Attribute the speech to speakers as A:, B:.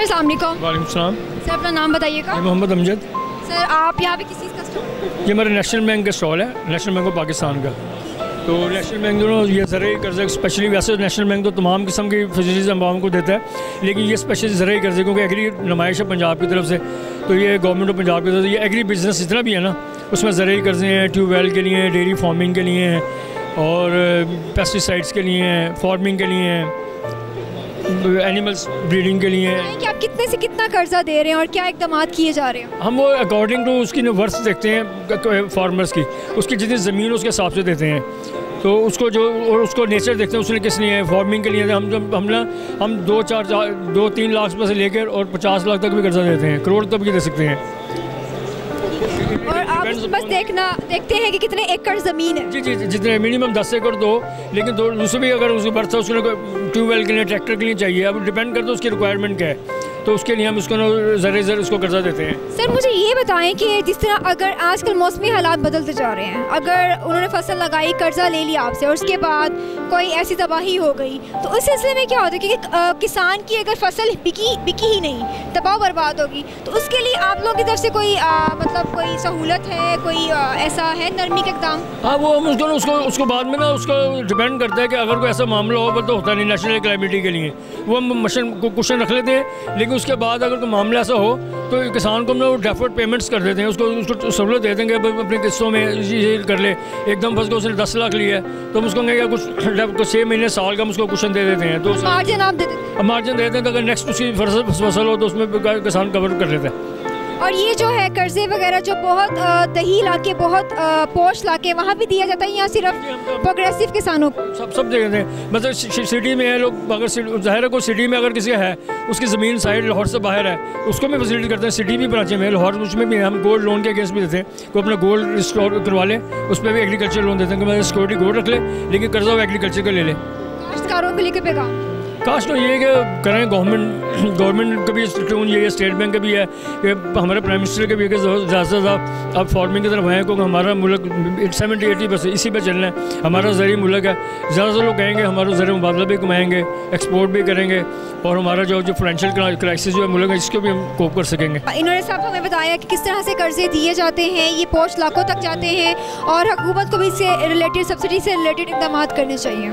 A: Sir अस्सलाम वालेकुम।
B: वालेकुम सलाम।
A: सर अपना नाम बताइएगा।
B: मोहम्मद अमजद।
A: सर आप यहाँ पे किस चीज़ का स्टॉल?
B: ये हमारा नेशनल बैंक का स्टॉल है, नेशनल बैंक ऑफ पाकिस्तान का। तो नेशनल बैंक दोनों ये ज़रिए कर्ज़े, स्पेशली वैसे नेशनल बैंक तो तमाम किस्म की फैसिलिटीज़ आवाम को देता है, लेकिन ये स्पेशली ज़रिए कर्ज़े क्योंकि एग्री नुमाइश है पंजाब की तरफ से, तो ये गवर्नमेंट ऑफ पंजाब की तरफ से ये एग्री बिजनेस जितना भी है ना उसमें ज़रिए कर्ज़े हैं, ट्यूबवेल के लिए, डेयरी फार्मिंग के लिए हैं और पेस्टिसाइड्स के लिए हैं, फार्मिंग के लिए हैं, एनिमल्स ब्रीडिंग के लिए हैं।
A: कि आप कितने से कितना कर्जा दे रहे हैं और क्या इकदाम किए जा रहे हैं?
B: हम वो अकॉर्डिंग टू उसकी वर्थ देखते हैं फार्मर्स की, उसकी जितनी ज़मीन उसके हिसाब से देते हैं, तो उसको जो और उसको नेचर देखते हैं उसने किस लिए है। फार्मिंग के लिए हम 2-3 लाख रुपये से लेकर और 50 लाख तक भी कर्जा देते हैं, करोड़ तक भी दे सकते हैं।
A: और आप बस देखते हैं कि कितने एकड़ ज़मीन है?
B: जी, जितने मिनिमम 10 एकड़ दो, लेकिन उससे भी अगर उसकी बर्थ है उसको ट्यूबवेल के लिए, ट्रैक्टर के लिए चाहिए, अब डिपेंड करता है उसकी रिक्वायरमेंट क्या है, तो उसके लिए हम उसको ज़रे उसको कर्जा देते हैं।
A: सर मुझे ये बताएं कि जिस तरह अगर आजकल मौसमी हालात बदलते जा रहे हैं, अगर उन्होंने फसल लगाई, कर्जा ले लिया आपसे और उसके बाद कोई ऐसी तबाही हो गई, तो उस सिलसिले में क्या होता है कि किसान की अगर फसल बिकी ही नहीं, तबाह बर्बाद होगी, तो उसके लिए आप लोगों की तरफ से कोई मतलब कोई सहूलत है, कोई ऐसा है नरमी का इक़दाम?
B: हाँ, वो हम उसको बाद में ना उसको डिपेंड करता है कि अगर कोई ऐसा मामला हो, तो होता नहीं नेशनल कैलेमिटी के लिए वो हम मशन क्वेश्चन रख लेते हैं, लेकिन उसके बाद अगर कोई मामला ऐसा हो तो किसान को हम लोग डेफर्ड पेमेंट्स कर देते हैं, उसको सहूलत दे देंगे अपनी किस्तों में ये कर ले। एकदम फंस को उसने 10 लाख लिया है तो हम उसको कहेंगे कुछ 6 महीने साल का हम उसको क्वेश्चन दे देते हैं, तो
A: मार्जिन आप दे देते हैं?
B: मार्जिन दे देते हैं, तो अगर नेक्स्ट उसकी फसल हो तो उसमें किसान कवर कर लेता है।
A: और ये जो है कर्जे वगैरह जो बहुत दही इलाके, बहुत पोश इलाके, वहाँ भी दिया जाता है या सिर्फ प्रोग्रेसिव किसानों को?
B: सब दे देते हैं। मतलब सिटी में है लोग, अगर ज़ाहिर है कोई सिटी में अगर किसी का है, उसकी ज़मीन साइड लाहौर से बाहर है, उसको भी फैसिलिटी करते हैं। सिटी भी ब्रांचें में लाहौर, उसमें भी हम गोल्ड लोन के अगेंस्ट भी देते हैं, कोई अपना गोल्ड स्टोर करवा ले, उस पर भी एग्रीकल्चर लोन देते हैं कि मतलब सिक्योरिटी गोल्ड रख ले, लेकिन कर्जा वो एग्रीकल्चर का ले ले।
A: काश्तकारों के लिए क्या पैगाम?
B: काश तो ये कि करें, गवर्नमेंट का भी ट्यून ये है, स्टेट बैंक का भी है कि हमारे प्राइम मिनिस्टर के भी है कि ज़्यादा से ज़्यादा आप फार्मिंग की तरफ आएँ, क्योंकि हमारा मुल्क 70-80% इसी पे चलना है, हमारा ज़रिए मुल्क है। ज़्यादा से लोग कहेंगे हमारा ज़रिए मुबादला भी कमाएँगे, एक्सपोर्ट भी करेंगे और हमारा जो फाइनेंशियल क्राइसिस जो है मुल्क है, इसको भी हम कोप कर सकेंगे।
A: इन्होंने साहब हमें बताया कि किस तरह से कर्जे दिए जाते हैं, ये पोस्ट लाखों तक जाते हैं और हुकूमत को भी इससे रिलेटेड, सब्सिडी से रिलेटेड इक़दाम करने चाहिए।